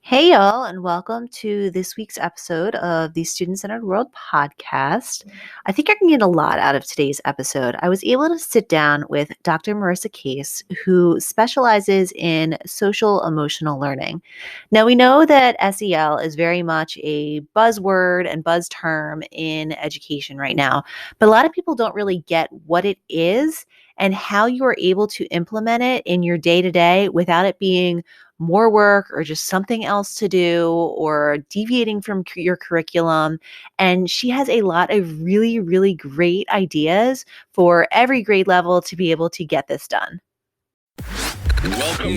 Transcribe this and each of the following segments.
Hey, y'all, and welcome to this week's episode of the Student Centered World podcast. I think I can get a lot out of today's episode. I was able to sit down with Dr. Marissa Kase, who specializes in social emotional learning. Now, we know that SEL is very much a buzzword and buzz term in education right now, but a lot of people don't really get what it is and how you are able to implement it in your day to day without it being more work or just something else to do or deviating from your curriculum. And she has a lot of really, really great ideas for every grade level to be able to get this done.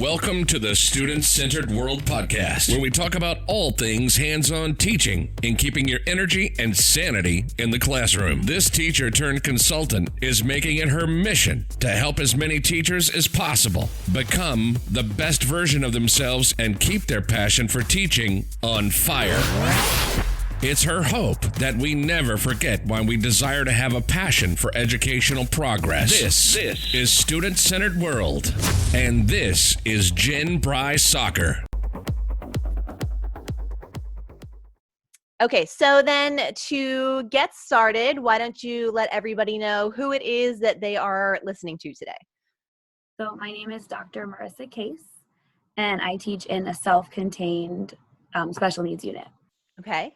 Welcome to the Student Centered World podcast, where we talk about all things hands-on teaching and keeping your energy and sanity in the classroom. This teacher turned consultant is making it her mission to help as many teachers as possible become the best version of themselves and keep their passion for teaching on fire. It's her hope that we never forget why we desire to have a passion for educational progress. This is Student-Centered World, and this is Jen Bry Soccer. Okay, so then to get started, why don't you let everybody know who it is that they are listening to today? So my name is Dr. Marissa Kase, and I teach in a self-contained special needs unit. Okay.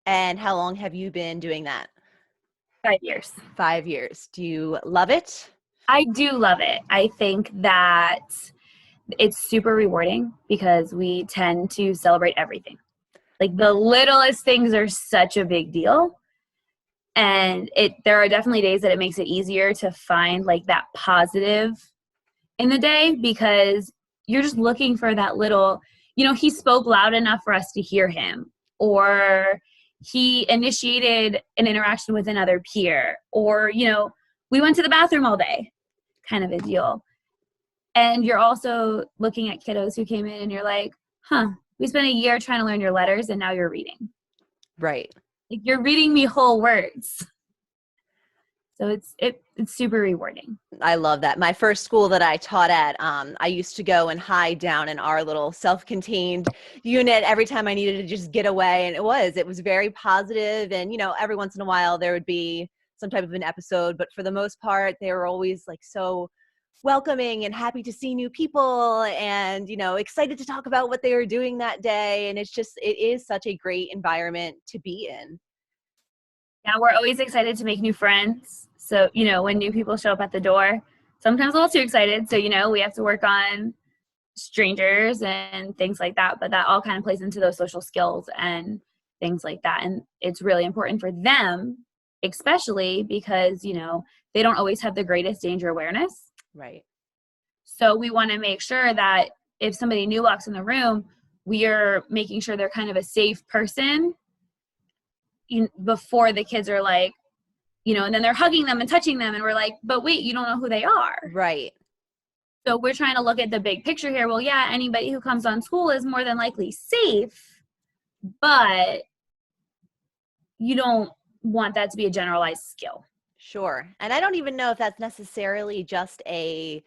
And how long have you been doing that? 5 years. 5 years. Do you love it? I do love it. I think that it's super rewarding because we tend to celebrate everything. Like the littlest things are such a big deal. And there are definitely days that it makes it easier to find like that positive in the day because you're just looking for that little, he spoke loud enough for us to hear him, or he initiated an interaction with another peer, or, we went to the bathroom all day, kind of a deal. And you're also looking at kiddos who came in and you're like, we spent a year trying to learn your letters and now you're reading. Right. Like you're reading me whole words. So it's super rewarding. I love that. My first school that I taught at, I used to go and hide down in our little self-contained unit every time I needed to just get away. And it was very positive. And, every once in a while there would be some type of an episode, but for the most part, they were always like so welcoming and happy to see new people and, excited to talk about what they were doing that day. And it is such a great environment to be in. Yeah, we're always excited to make new friends. So, when new people show up at the door, sometimes a little too excited. So, we have to work on strangers and things like that. But that all kind of plays into those social skills and things like that. And it's really important for them, especially because, they don't always have the greatest danger awareness. Right. So we want to make sure that if somebody new walks in the room, we are making sure they're kind of a safe person before the kids are like, and then they're hugging them and touching them and we're like, but wait, you don't know who they are. Right. So we're trying to look at the big picture here. Well, yeah, anybody who comes on school is more than likely safe, but you don't want that to be a generalized skill. Sure. And I don't even know if that's necessarily just a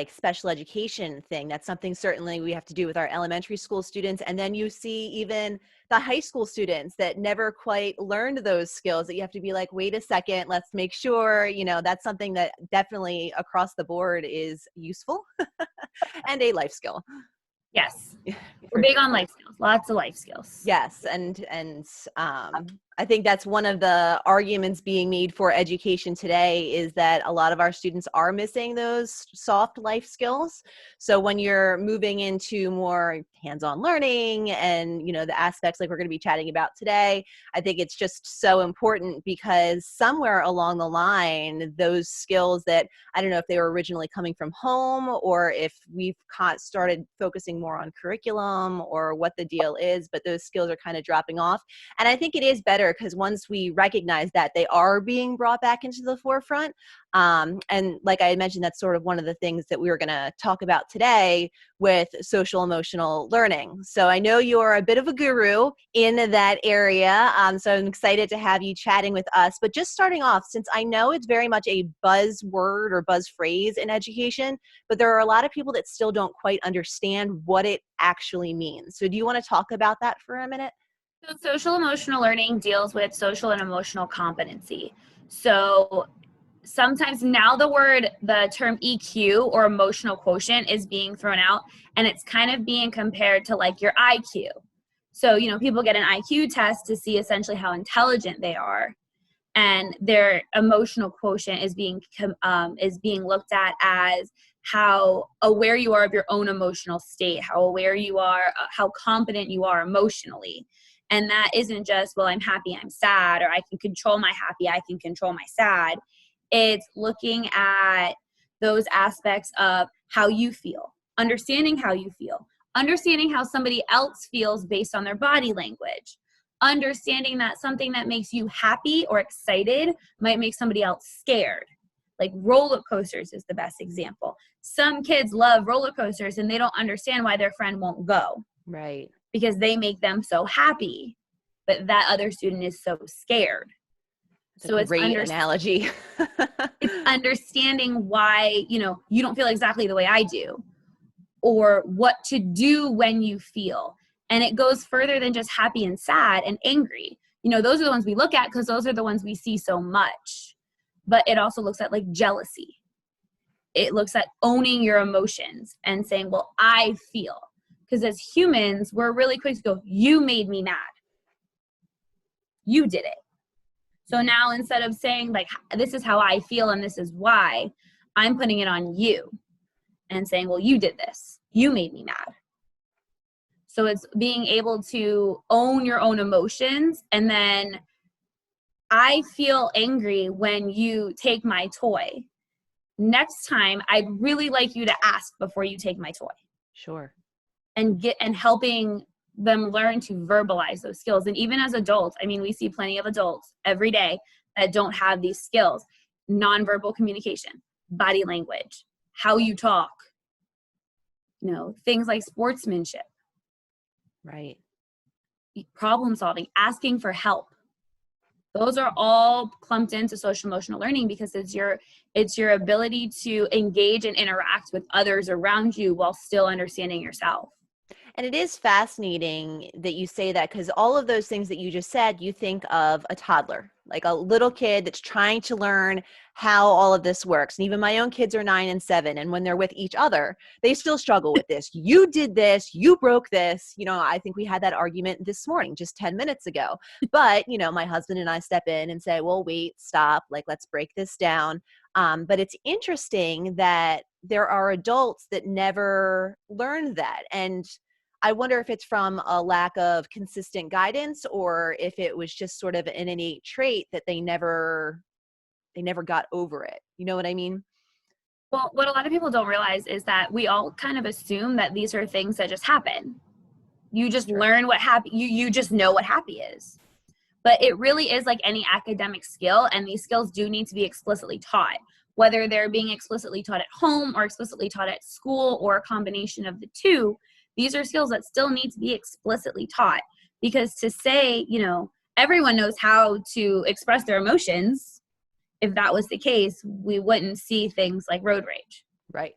special education thing. That's something certainly we have to do with our elementary school students. And then you see even the high school students that never quite learned those skills that you have to be like, wait a second, let's make sure, that's something that definitely across the board is useful and a life skill. Yes. We're big on life skills, lots of life skills. Yes. And I think that's one of the arguments being made for education today is that a lot of our students are missing those soft life skills. So when you're moving into more hands-on learning and, the aspects like we're going to be chatting about today, I think it's just so important because somewhere along the line, those skills that I don't know if they were originally coming from home or if we've started focusing more on curriculum or what the deal is, but those skills are kind of dropping off. And I think it is better because once we recognize that they are being brought back into the forefront, And like I had mentioned, that's sort of one of the things that we were going to talk about today with social emotional learning. So I know you're a bit of a guru in that area. So I'm excited to have you chatting with us. But just starting off, since I know it's very much a buzzword or buzz phrase in education, but there are a lot of people that still don't quite understand what it actually means. So do you want to talk about that for a minute? So social emotional learning deals with social and emotional competency. So sometimes now the term EQ or emotional quotient is being thrown out, and it's kind of being compared to like your IQ. So, people get an IQ test to see essentially how intelligent they are, and their emotional quotient is being looked at as how aware you are of your own emotional state, how aware you are, how competent you are emotionally. And that isn't just, well, I'm happy, I'm sad, or I can control my happy, I can control my sad. It's looking at those aspects of how you feel, understanding how you feel, understanding how somebody else feels based on their body language, understanding that something that makes you happy or excited might make somebody else scared. Like roller coasters is the best example. Some kids love roller coasters and they don't understand why their friend won't go. Right. Because they make them so happy, but that other student is so scared. That's a great analogy. It's understanding why, you don't feel exactly the way I do, or what to do when you feel. And it goes further than just happy and sad and angry. Those are the ones we look at because those are the ones we see so much. But it also looks at like jealousy. It looks at owning your emotions and saying, well, I feel. Because as humans, we're really quick to go, you made me mad. You did it. So now instead of saying like, this is how I feel and this is why, I'm putting it on you and saying, well, you did this. You made me mad. So it's being able to own your own emotions. And then I feel angry when you take my toy. Next time, I'd really like you to ask before you take my toy. Sure. And helping them learn to verbalize those skills. And even as adults, we see plenty of adults every day that don't have these skills. Nonverbal communication, body language, how you talk, things like sportsmanship. Right. Problem solving, asking for help. Those are all clumped into social emotional learning because it's your ability to engage and interact with others around you while still understanding yourself. And it is fascinating that you say that, because all of those things that you just said, you think of a toddler, like a little kid that's trying to learn how all of this works. And even my own kids are 9 and 7. And when they're with each other, they still struggle with this. You did this, you broke this. I think we had that argument this morning, just 10 minutes ago. But, my husband and I step in and say, well, wait, stop, like, let's break this down. But it's interesting that there are adults that never learned that. And I wonder if it's from a lack of consistent guidance, or if it was just sort of an innate trait that they never got over it. You know what I mean? Well, what a lot of people don't realize is that we all kind of assume that these are things that just happen. You just learn what happy, you just know what happy is. But it really is like any academic skill, and these skills do need to be explicitly taught. Whether they're being explicitly taught at home or explicitly taught at school or a combination of the two, these are skills that still need to be explicitly taught. Because to say, everyone knows how to express their emotions, if that was the case, we wouldn't see things like road rage. Right.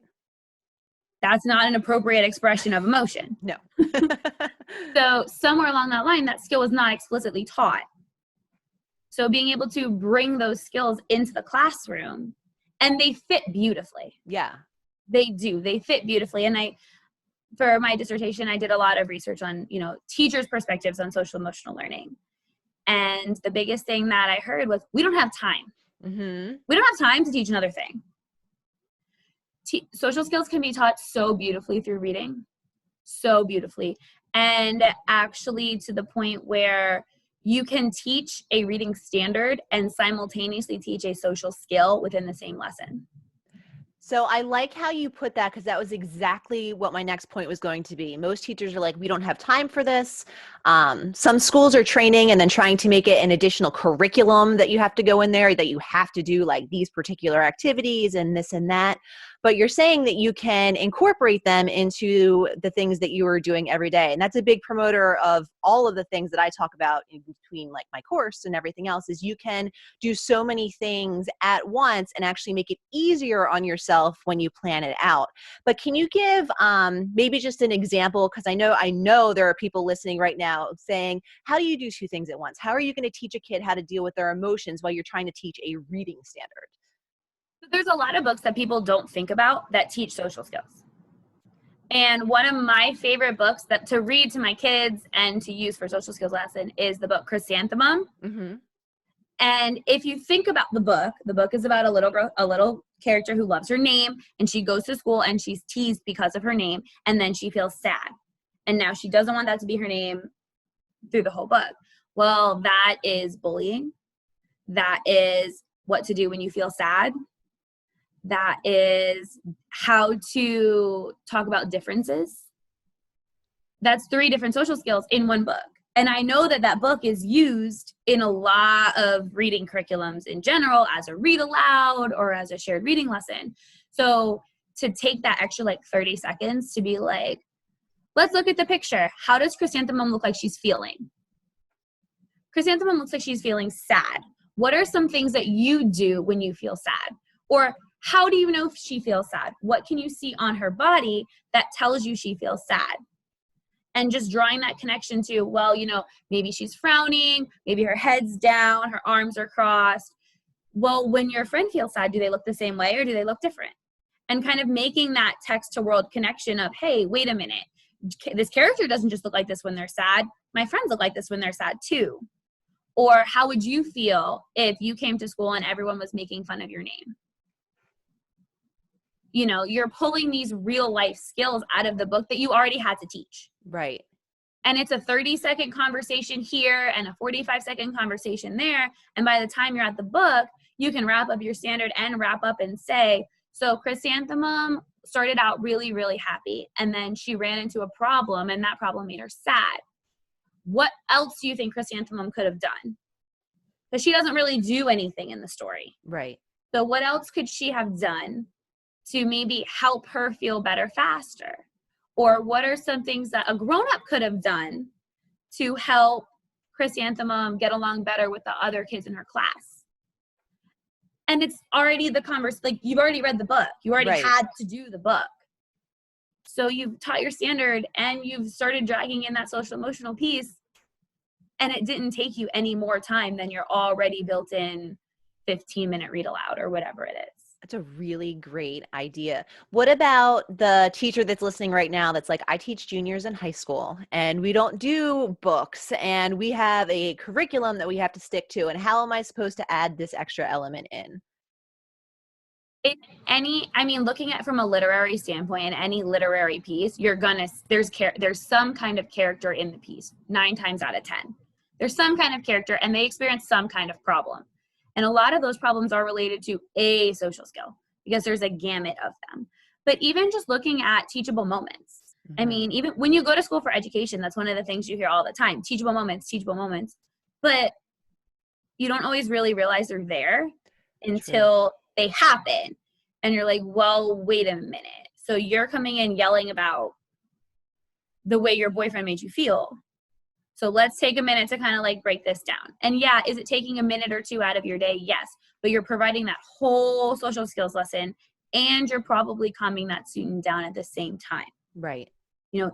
That's not an appropriate expression of emotion. No. So somewhere along that line, that skill was not explicitly taught. So being able to bring those skills into the classroom, and they fit beautifully. Yeah. They do. They fit beautifully. And for my dissertation, I did a lot of research on, teachers' perspectives on social emotional learning. And the biggest thing that I heard was, we don't have time. Mm-hmm. We don't have time to teach another thing. Social skills can be taught so beautifully through reading, so beautifully. And actually to the point where you can teach a reading standard and simultaneously teach a social skill within the same lesson. So I like how you put that, because that was exactly what my next point was going to be. Most teachers are like, we don't have time for this. Some schools are training and then trying to make it an additional curriculum that you have to go in there, that you have to do like these particular activities and this and that. But you're saying that you can incorporate them into the things that you are doing every day. And that's a big promoter of all of the things that I talk about in between like my course and everything else, is you can do so many things at once and actually make it easier on yourself when you plan it out. But can you give maybe just an example? Because I know there are people listening right now saying, how do you do two things at once? How are you going to teach a kid how to deal with their emotions while you're trying to teach a reading standard? There's a lot of books that people don't think about that teach social skills. And one of my favorite books that to read to my kids and to use for social skills lesson is the book Chrysanthemum. Mm-hmm. And if you think about the book is about a little character who loves her name, and she goes to school and she's teased because of her name, and then she feels sad. And now she doesn't want that to be her name through the whole book. Well, that is bullying. That is what to do when you feel sad. That is how to talk about differences. That's 3 different social skills in one book. And I know that that book is used in a lot of reading curriculums in general as a read aloud or as a shared reading lesson. So to take that extra like 30 seconds to be like, let's look at the picture. How does Chrysanthemum look like she's feeling? Chrysanthemum looks like she's feeling sad. What are some things that you do when you feel sad? Or how do you know if she feels sad? What can you see on her body that tells you she feels sad? And just drawing that connection to, well, maybe she's frowning, maybe her head's down, her arms are crossed. Well, when your friend feels sad, do they look the same way or do they look different? And kind of making that text to world connection of, hey, wait a minute. This character doesn't just look like this when they're sad. My friends look like this when they're sad too. Or how would you feel if you came to school and everyone was making fun of your name? You're pulling these real life skills out of the book that you already had to teach. Right. And it's a 30-second conversation here and a 45-second conversation there. And by the time you're at the book, you can wrap up your standard and wrap up and say, so Chrysanthemum started out really, really happy. And then she ran into a problem and that problem made her sad. What else do you think Chrysanthemum could have done? Because she doesn't really do anything in the story. Right. So what else could she have done to maybe help her feel better faster? Or what are some things that a grown-up could have done to help Chrysanthemum get along better with the other kids in her class? And it's already the like you've already read the book. You already had to do the book. So you've taught your standard and you've started dragging in that social emotional piece, and it didn't take you any more time than your already built in 15-minute read aloud or whatever it is. That's a really great idea. What about the teacher that's listening right now that's like, I teach juniors in high school and we don't do books and we have a curriculum that we have to stick to, and how am I supposed to add this extra element in? Looking at it from a literary standpoint, in any literary piece, there's some kind of character in the piece, 9 times out of 10. There's some kind of character and they experience some kind of problem. And a lot of those problems are related to a social skill because there's a gamut of them. But even just looking at teachable moments. Mm-hmm. Even when you go to school for education, that's one of the things you hear all the time, teachable moments. But you don't always really realize they're there until they happen. And you're like, well, wait a minute. So you're coming in yelling about the way your boyfriend made you feel. So let's take a minute to kind of like break this down. And yeah, is it taking a minute or 2 out of your day? Yes. But you're providing that whole social skills lesson and you're probably calming that student down at the same time. Right.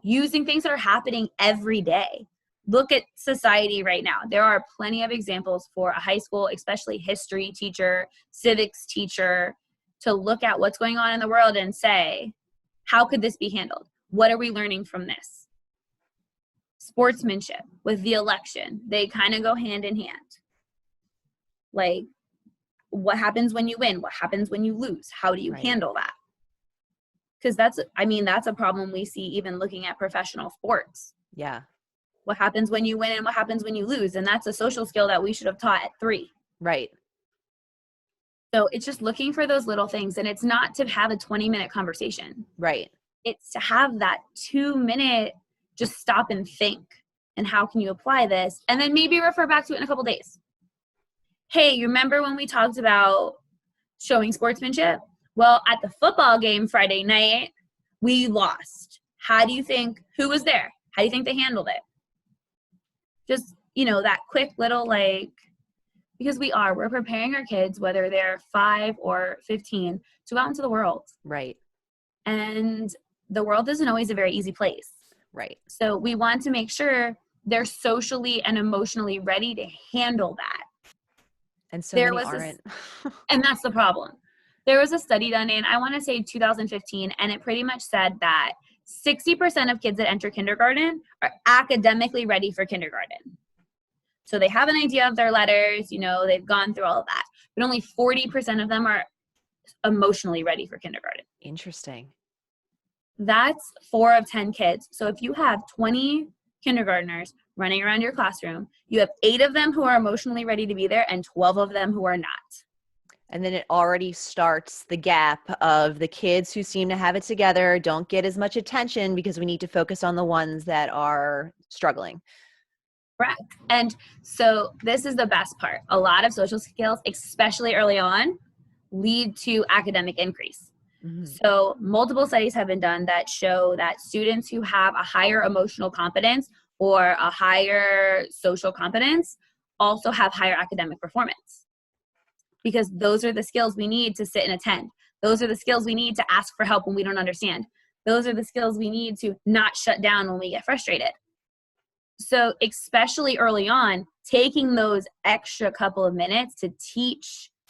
Using things that are happening every day. Look at society right now. There are plenty of examples for a high school, especially history teacher, civics teacher, to look at what's going on in the world and say, how could this be handled? What are we learning from this? Sportsmanship with the election, they kind of go hand in hand. Like, what happens when you win? What happens when you lose? How do you handle that? Because that's a problem we see even looking at professional sports. Yeah. What happens when you win and what happens when you lose? And that's a social skill that we should have taught at 3. Right. So it's just looking for those little things. And it's not to have a 20-minute conversation. Right. It's to have that 2-minute, just stop and think. And how can you apply this? And then maybe refer back to it in a couple days. Hey, you remember when we talked about showing sportsmanship? Well, at the football game Friday night, we lost. How do you think, who was there? How do you think they handled it? Just, that quick little because we're preparing our kids, whether they're 5 or 15, to go out into the world. Right. And the world isn't always a very easy place. Right. So we want to make sure they're socially and emotionally ready to handle that. And so many aren't. And that's the problem. There was a study done in, I want to say 2015, and it pretty much said that 60% of kids that enter kindergarten are academically ready for kindergarten. So they have an idea of their letters, they've gone through all of that. But only 40% of them are emotionally ready for kindergarten. Interesting. That's 4 of 10 kids. So if you have 20 kindergartners running around your classroom, you have 8 of them who are emotionally ready to be there and 12 of them who are not. And then it already starts the gap of the kids who seem to have it together, don't get as much attention because we need to focus on the ones that are struggling. Correct. And so this is the best part. A lot of social skills, especially early on, lead to academic increase. Mm-hmm. So multiple studies have been done that show that students who have a higher emotional competence or a higher social competence also have higher academic performance. Because those are the skills we need to sit and attend. Those are the skills we need to ask for help when we don't understand. Those are the skills we need to not shut down when we get frustrated. So especially early on, taking those extra couple of minutes to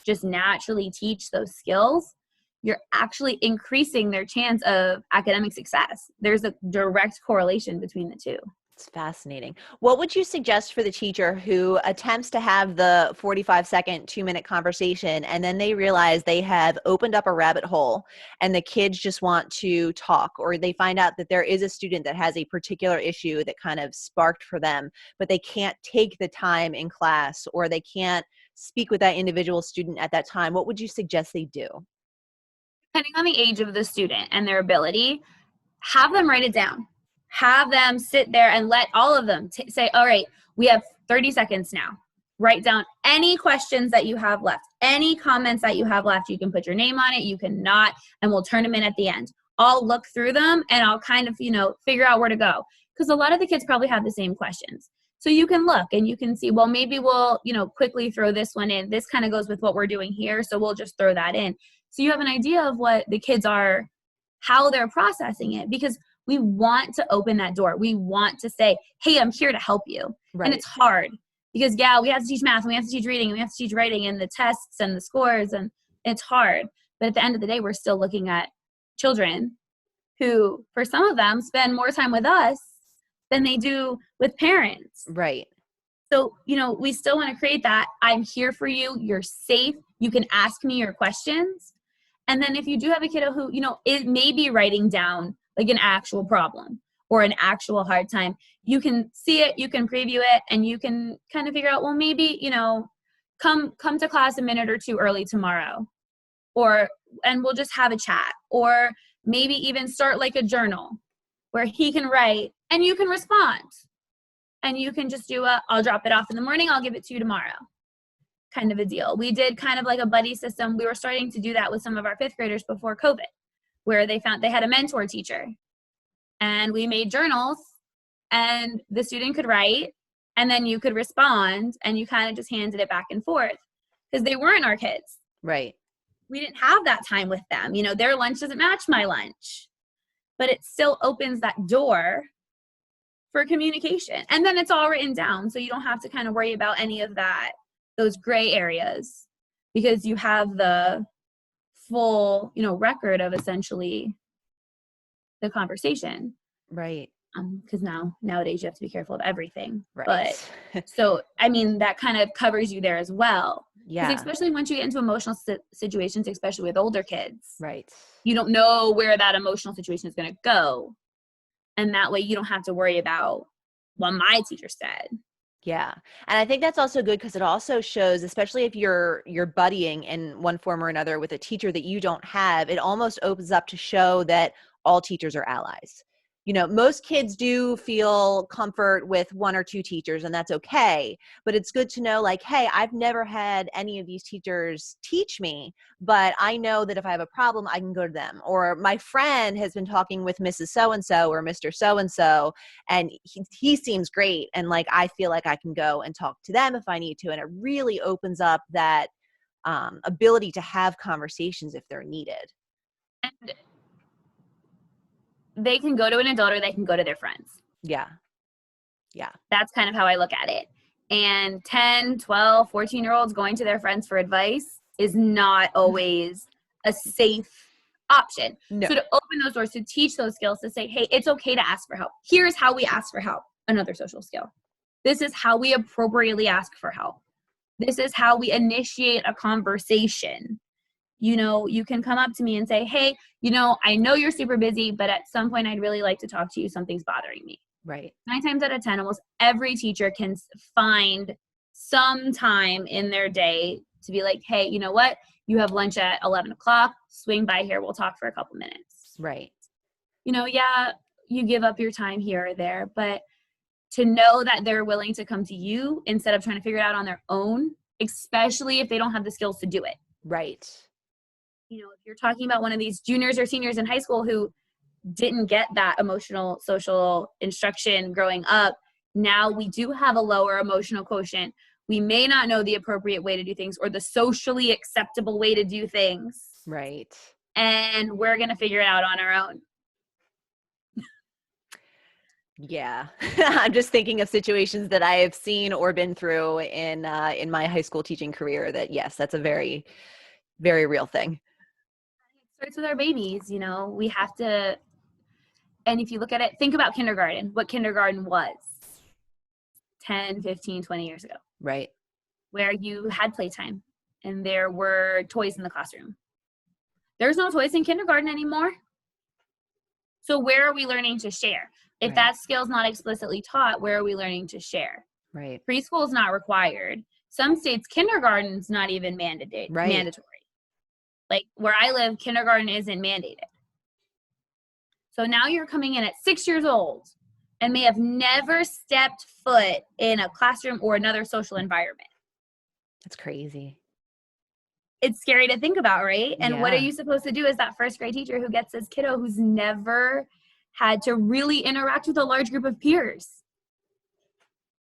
just naturally teach those skills, you're actually increasing their chance of academic success. There's a direct correlation between the two. It's fascinating. What would you suggest for the teacher who attempts to have the 45-second, 2-minute conversation, and then they realize they have opened up a rabbit hole and the kids just want to talk, or they find out that there is a student that has a particular issue that kind of sparked for them, but they can't take the time in class or they can't speak with that individual student at that time? What would you suggest they do? Depending on the age of the student and their ability, have them write it down. Have them sit there and let all of them say, all right, we have 30 seconds now. Write down any questions that you have left, any comments that you have left. You can put your name on it, you can not, and we'll turn them in at the end. I'll look through them and I'll kind of, figure out where to go. Because a lot of the kids probably have the same questions. So you can look and you can see, well, maybe we'll, quickly throw this one in. This kind of goes with what we're doing here. So we'll just throw that in. So you have an idea of what the kids are, how they're processing it, because we want to open that door. We want to say, hey, I'm here to help you. Right. And it's hard because, we have to teach math and we have to teach reading and we have to teach writing and the tests and the scores, and it's hard. But at the end of the day, we're still looking at children who, for some of them, spend more time with us than they do with parents. Right. So, we still want to create that. I'm here for you. You're safe. You can ask me your questions. And then if you do have a kiddo who, it may be writing down like an actual problem or an actual hard time, you can see it, you can preview it, and you can kind of figure out, well, maybe, come to class a minute or two early tomorrow, and we'll just have a chat, or maybe even start like a journal where he can write and you can respond, and you can just do I'll drop it off in the morning, I'll give it to you tomorrow kind of a deal. We did kind of like a buddy system. We were starting to do that with some of our 5th graders before COVID, where they found they had a mentor teacher, and we made journals and the student could write and then you could respond and you kind of just handed it back and forth because they weren't our kids. Right. We didn't have that time with them. Their lunch doesn't match my lunch, but it still opens that door for communication. And then it's all written down. So you don't have to kind of worry about any of those gray areas, because you have the full, record of essentially the conversation. Right. Because nowadays you have to be careful of everything. Right. But so, that kind of covers you there as well. Yeah. Especially once you get into emotional situations, especially with older kids. Right. You don't know where that emotional situation is going to go. And that way you don't have to worry about what my teacher said. Yeah. And I think that's also good because it also shows, especially if you're buddying in one form or another with a teacher that you don't have, it almost opens up to show that all teachers are allies. You know, most kids do feel comfort with one or two teachers, and that's okay. But it's good to know, like, hey, I've never had any of these teachers teach me, but I know that if I have a problem, I can go to them. Or my friend has been talking with Mrs. So and so or Mr. So and so, and he seems great, and like I feel like I can go and talk to them if I need to, and it really opens up that ability to have conversations if they're needed. And they can go to an adult or they can go to their friends. Yeah. That's kind of how I look at it. And 10, 12, 14-year-olds going to their friends for advice is not always a safe option. No. So to open those doors, to teach those skills, to say, hey, it's okay to ask for help. Here's how we ask for help. Another social skill. This is how we appropriately ask for help. This is how we initiate a conversation. You know, you can come up to me and say, hey, you know, I know you're super busy, but at some point I'd really like to talk to you. Something's bothering me. Right. 9 times out of 10, almost every teacher can find some time in their day to be like, hey, you know what? You have lunch at 11 o'clock. Swing by here. We'll talk for a couple minutes. Right. You know, yeah, you give up your time here or there, but to know that they're willing to come to you instead of trying to figure it out on their own, especially if they don't have the skills to do it. Right. You know, if you're talking about one of these juniors or seniors in high school who didn't get that emotional social instruction growing up, now we do have a lower emotional quotient. We may not know the appropriate way to do things or the socially acceptable way to do things. Right. And we're going to figure it out on our own. Yeah. I'm just thinking of situations that I have seen or been through in my high school teaching career that, yes, that's a very, very real thing. It starts with our babies, you know, we have to. And if you look at it, think about kindergarten, what kindergarten was 10, 15, 20 years ago. Right. Where you had playtime and there were toys in the classroom. There's no toys in kindergarten anymore. So where are we learning to share? If that skill's not explicitly taught, where are we learning to share? Right. Preschool is not required. Some states, kindergarten's not even mandatory. Like where I live, kindergarten isn't mandated. So now you're coming in at 6 years old and may have never stepped foot in a classroom or another social environment. That's crazy. It's scary to think about, right? And what are Yeah. you supposed to do as that first grade teacher who gets this kiddo who's never had to really interact with a large group of peers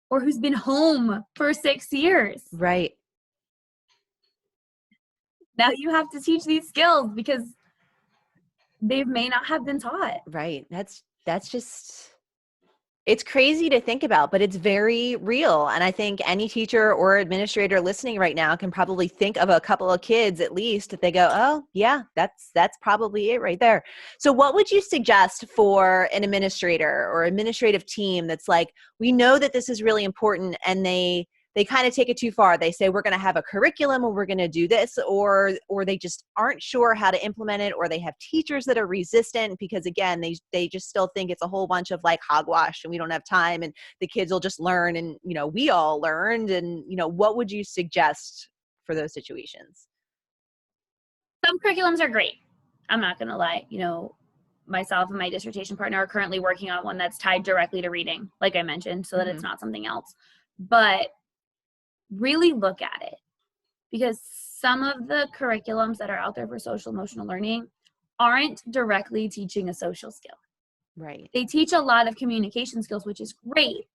or who's been home for 6 years? Right. Now you have to teach these skills because they may not have been taught. Right. That's just, it's crazy to think about, but it's very real. And I think any teacher or administrator listening right now can probably think of a couple of kids at least that they go, oh yeah, that's probably it right there. So what would you suggest for an administrator or administrative team that's like, we know that this is really important, and they kind of take it too far. They say, we're going to have a curriculum and we're going to do this, or they just aren't sure how to implement it, or they have teachers that are resistant because, again, they just still think it's a whole bunch of like hogwash and we don't have time and the kids will just learn, and, you know, we all learned. And, you know, what would you suggest for those situations? Some curriculums are great. I'm not going to lie. You know, myself and my dissertation partner are currently working on one that's tied directly to reading, like I mentioned, so that it's not something else. But really look at it, because some of the curriculums that are out there for social emotional learning aren't directly teaching a social skill. Right. They teach a lot of communication skills, which is great,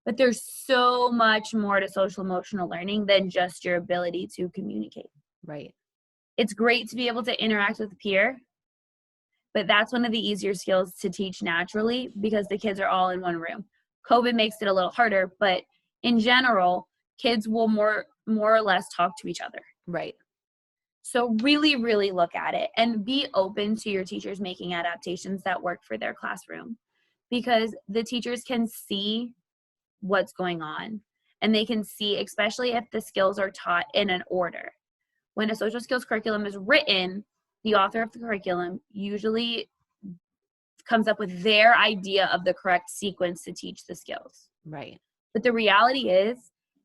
but there's so much more to social emotional learning than just your ability to communicate. Right. It's great to be able to interact with a peer, but that's one of the easier skills to teach naturally because the kids are all in one room. COVID makes it a little harder, but in general, kids will more or less talk to each other. Right. So really, really look at it and be open to your teachers making adaptations that work for their classroom, because the teachers can see what's going on, and they can see, especially if the skills are taught in an order. When a social skills curriculum is written, the author of the curriculum usually comes up with their idea of the correct sequence to teach the skills. Right. But the reality is,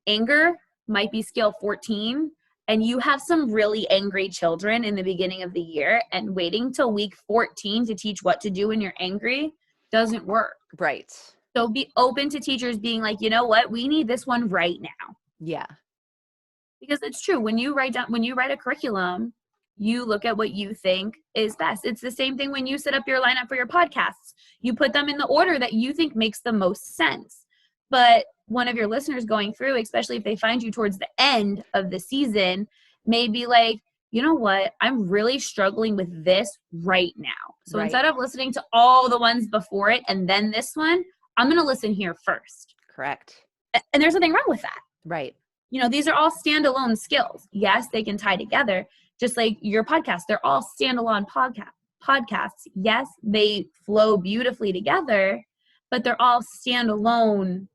anger might be skill 14, and you have some really angry children in the beginning of the year, and waiting till week 14 to teach what to do when you're angry doesn't work. Right. So be open to teachers being like, you know what, we need this one right now. Yeah. Because it's true, when you write a curriculum, you look at what you think is best. It's the same thing when you set up your lineup for your podcasts. You put them in the order that you think makes the most sense. But one of your listeners going through, especially if they find you towards the end of the season, may be like, you know what, I'm really struggling with this right now. So instead of listening to all the ones before it and then this one, I'm going to listen here first. Correct. And there's nothing wrong with that. Right. You know, these are all standalone skills. Yes, they can tie together, just like your podcast. They're all standalone podcasts. Yes, they flow beautifully together, but they're all standalone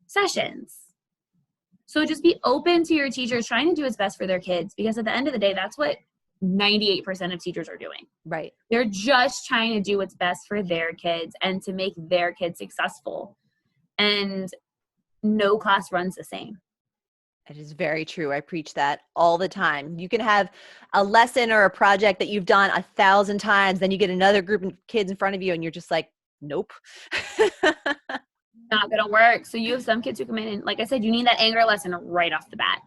sessions. So just be open to your teachers trying to do what's best for their kids, because at the end of the day, that's what 98% of teachers are doing. Right. They're just trying to do what's best for their kids and to make their kids successful. And no class runs the same. It is very true. I preach that all the time. You can have a lesson or a project that you've done 1,000 times, then you get another group of kids in front of you and you're just like, nope. Not gonna work. So you have some kids who come in and, like I said, you need that anger lesson right off the bat.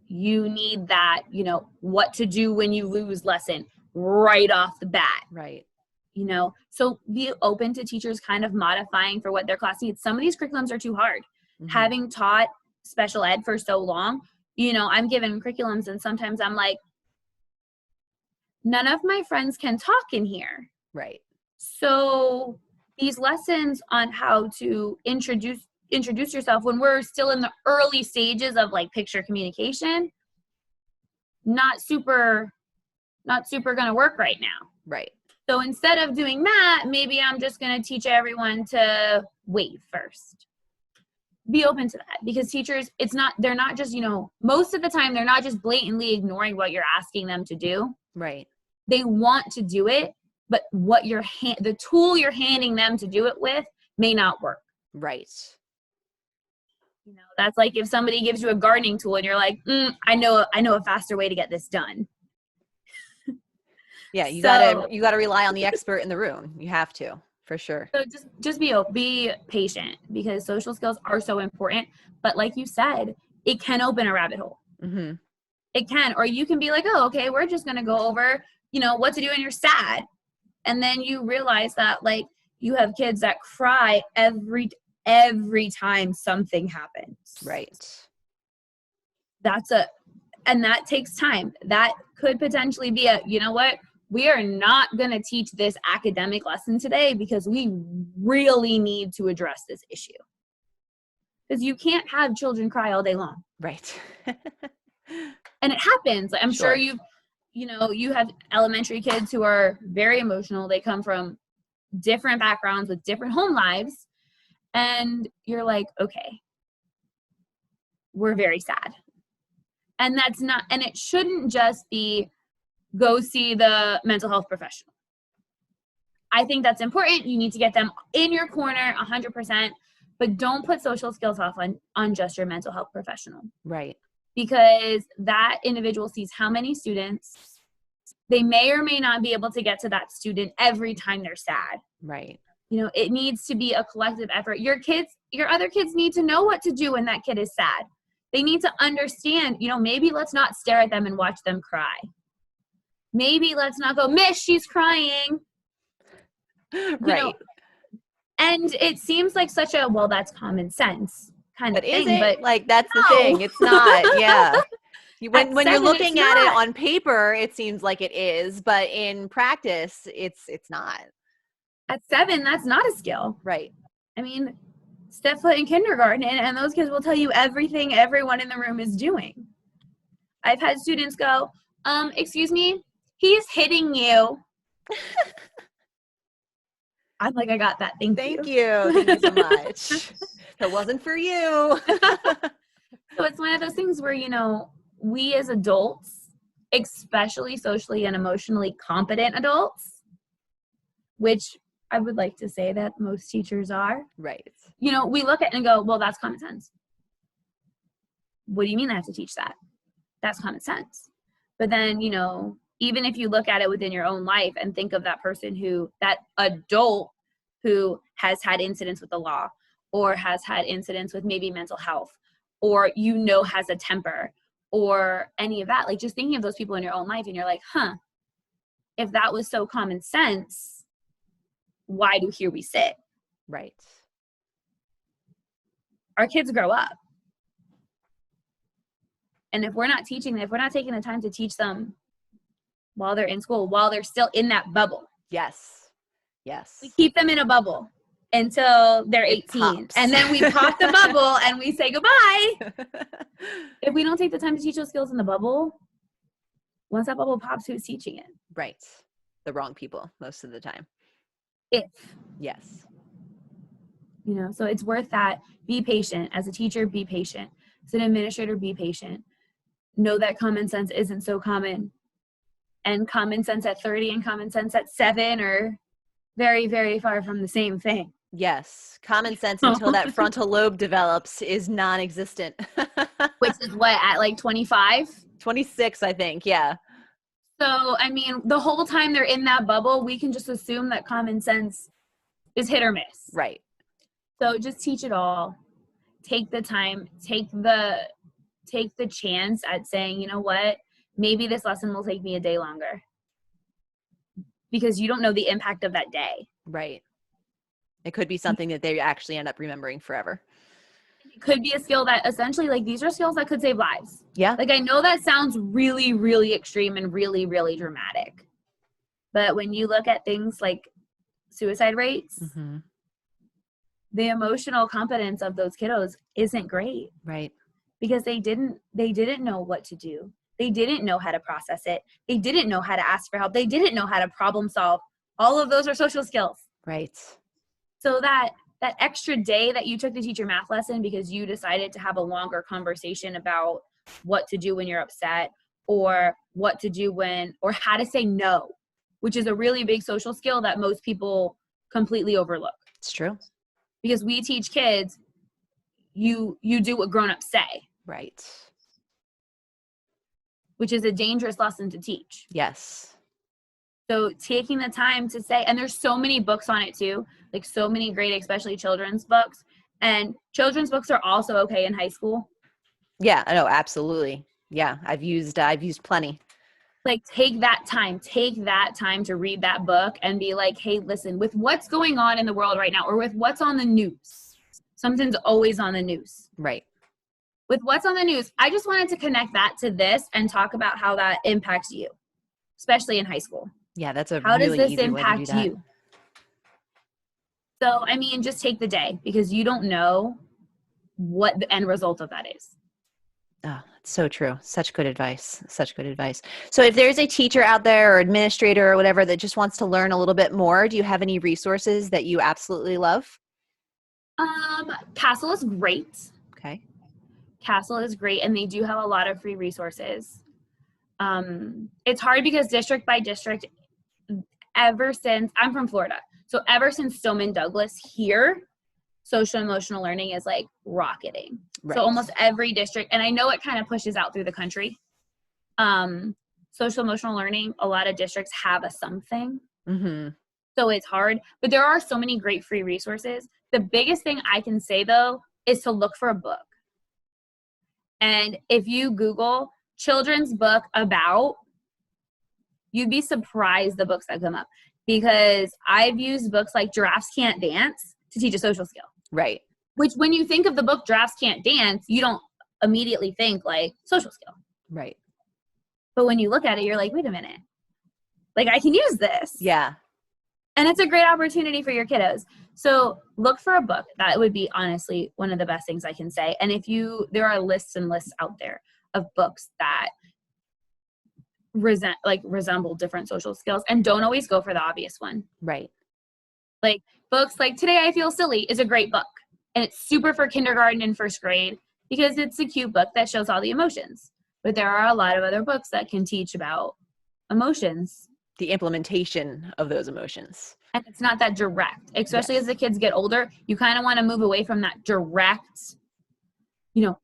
You need that, you know, what to do when you lose lesson right off the bat. Right. You know, so be open to teachers kind of modifying for what their class needs. Some of these curriculums are too hard. Mm-hmm. Having taught special ed for so long, you know, I'm given curriculums and sometimes I'm like, none of my friends can talk in here. Right. So these lessons on how to introduce yourself when we're still in the early stages of like picture communication, not super going to work right now. Right. So instead of doing that, maybe I'm just going to teach everyone to wave first. Be open to that, because teachers, they're not just, you know, most of the time they're not just blatantly ignoring what you're asking them to do. Right. They want to do it, but what the tool you're handing them to do it with may not work. Right. You know, that's like if somebody gives you a gardening tool and you're like, I know a faster way to get this done. Yeah, you gotta rely on the expert in the room. You have to, for sure. So just be patient, because social skills are so important. But like you said, it can open a rabbit hole. Mm-hmm. It can, or you can be like, oh, okay, we're just gonna go over, you know, what to do when you're sad. And then you realize that, like, you have kids that cry every time something happens. Right. And that takes time. That could potentially be you know what? We are not going to teach this academic lesson today because we really need to address this issue. Because you can't have children cry all day long. Right. And it happens. I'm sure you have elementary kids who are very emotional. They come from different backgrounds with different home lives. And you're like, okay, we're very sad. And it shouldn't just be go see the mental health professional. I think that's important. You need to get them in your corner 100%, but don't put social skills off on just your mental health professional. Right. Because that individual sees how many students. They may or may not be able to get to that student every time they're sad. Right. You know, it needs to be a collective effort. Your other kids need to know what to do when that kid is sad. They need to understand, you know, maybe let's not stare at them and watch them cry. Maybe let's not go, Miss, she's crying. Right. You know, and it seems like such a, well, that's common sense kind of thing. But like, that's the thing. It's not. Yeah. When you're looking at it on paper, it seems like it is, but in practice, it's not. At 7, that's not a skill. Right. I mean, step foot in kindergarten, and those kids will tell you everything everyone in the room is doing. I've had students go, excuse me, he's hitting you. I'm like, I got that. Thank you. Thank you so much. That wasn't for you. So it's one of those things where, you know, we as adults, especially socially and emotionally competent adults, which I would like to say that most teachers are. Right. You know, we look at it and go, well, that's common sense. What do you mean I have to teach that? That's common sense. But then, you know, even if you look at it within your own life and think of that person that adult who has had incidents with the law or has had incidents with maybe mental health or, you know, has a temper or any of that, like just thinking of those people in your own life and you're like, if that was so common sense, why do here we sit? Right. Our kids grow up. And if we're not teaching them, if we're not taking the time to teach them while they're in school, while they're still in that bubble. Yes. We keep them in a bubble until they're 18. Pops. And then we pop the bubble and we say goodbye. If we don't take the time to teach those skills in the bubble, once that bubble pops, who's teaching it? Right. The wrong people most of the time. Yes. You know, so it's worth that. Be patient. As a teacher, be patient. As an administrator, be patient. Know that common sense isn't so common. And common sense at 30 and common sense at 7 are very, very far from the same thing. Yes. Common sense until that frontal lobe develops is non-existent. Which is what, at like 25? 26, I think. Yeah. So, I mean, the whole time they're in that bubble, we can just assume that common sense is hit or miss. Right. So just teach it all. Take the time, take the chance at saying, you know what, maybe this lesson will take me a day longer. Because you don't know the impact of that day. Right. It could be something that they actually end up remembering forever. It could be a skill that essentially, like, these are skills that could save lives. Yeah. Like, I know that sounds really, really extreme and really, really dramatic. But when you look at things like suicide rates, the emotional competence of those kiddos isn't great. Right. Because they didn't know what to do. They didn't know how to process it. They didn't know how to ask for help. They didn't know how to problem solve. All of those are social skills. Right. So that extra day that you took to teach your math lesson because you decided to have a longer conversation about what to do when you're upset or what to do or how to say no, which is a really big social skill that most people completely overlook. It's true. Because we teach kids, you do what grown-ups say. Right. Which is a dangerous lesson to teach. Yes. So taking the time to say, and there's so many books on it too, like so many great, especially children's books. And children's books are also okay in high school. Yeah, I know, absolutely. Yeah, I've used plenty. Like take that time to read that book and be like, hey, listen, with what's going on in the world right now, or with what's on the news, something's always on the news. Right. With what's on the news, I just wanted to connect that to this and talk about how that impacts you, especially in high school. Yeah, that's a how really does this easy way to do impact that. you? So, I mean, just take the day because you don't know what the end result of that is. Oh, it's so true. Such good advice. Such good advice. So if there's a teacher out there or administrator or whatever that just wants to learn a little bit more, do you have any resources that you absolutely love? Castle is great. Okay. Castle is great, and they do have a lot of free resources. It's hard because district by district, ever since, I'm from Florida, so ever since Stoneman Douglas here, social emotional learning is like rocketing. Right. So almost every district, and I know it kind of pushes out through the country. Social emotional learning, a lot of districts have a something. Mm-hmm. So it's hard, but there are so many great free resources. The biggest thing I can say though is to look for a book. And if you Google children's book about, you'd be surprised the books that come up, because I've used books like Giraffes Can't Dance to teach a social skill. Right. Which when you think of the book Giraffes Can't Dance, you don't immediately think like social skill. Right. But when you look at it, you're like, wait a minute. Like I can use this. Yeah. And it's a great opportunity for your kiddos. So look for a book. That would be honestly one of the best things I can say. And there are lists and lists out there of books that resemble different social skills, and don't always go for the obvious one. Right. Like books like Today I Feel Silly is a great book. And it's super for kindergarten and first grade because it's a cute book that shows all the emotions. But there are a lot of other books that can teach about emotions the implementation of those emotions. And it's not that direct, especially Yes. as the kids get older. You kind of want to move away from that direct,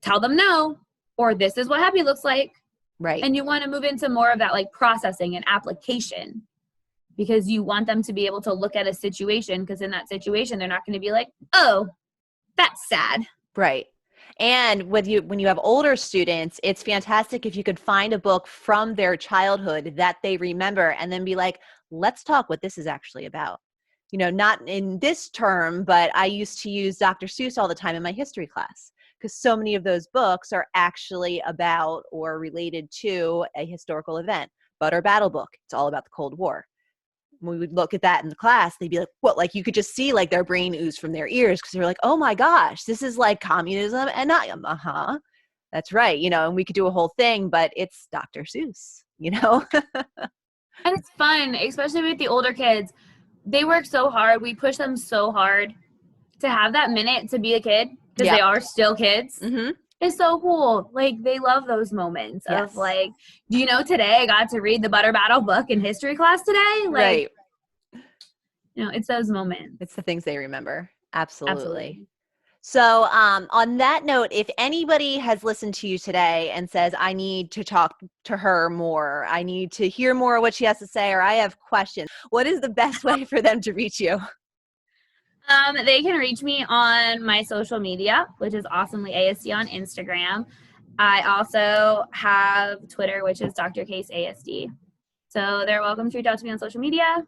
tell them no, or this is what happy looks like. Right. And you want to move into more of that like processing and application, because you want them to be able to look at a situation, because in that situation, they're not going to be like, oh, that's sad. Right. And when you have older students, it's fantastic if you could find a book from their childhood that they remember and then be like, let's talk what this is actually about. Not in this term, but I used to use Dr. Seuss all the time in my history class, because so many of those books are actually about or related to a historical event. Butter Battle Book, it's all about the Cold War. When we would look at that in the class, they'd be like, what? Like you could just see like their brain ooze from their ears, because they're like, oh my gosh, this is like communism. And that's right. And we could do a whole thing, but it's Dr. Seuss, And it's fun, especially with the older kids. They work so hard. We push them so hard to have that minute to be a kid, because they are still kids. Mm-hmm. It's so cool. Like, they love those moments of like, do you know today I got to read the Butter Battle book in history class today? Like, right. It's those moments. It's the things they remember. Absolutely. So on that note, if anybody has listened to you today and says, I need to talk to her more, I need to hear more of what she has to say, or I have questions, what is the best way for them to reach you? They can reach me on my social media, which is awesomely ASD on Instagram. I also have Twitter, which is Dr. Kase ASD. So they're welcome to reach out to me on social media.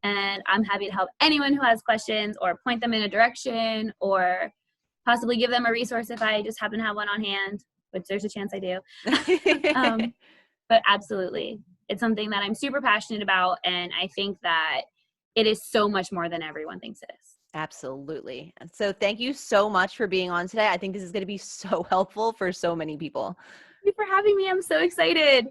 And I'm happy to help anyone who has questions, or point them in a direction, or possibly give them a resource if I just happen to have one on hand, which there's a chance I do. But absolutely, it's something that I'm super passionate about. And I think that it is so much more than everyone thinks it is. Absolutely. And so thank you so much for being on today. I think this is going to be so helpful for so many people. Thank you for having me. I'm so excited.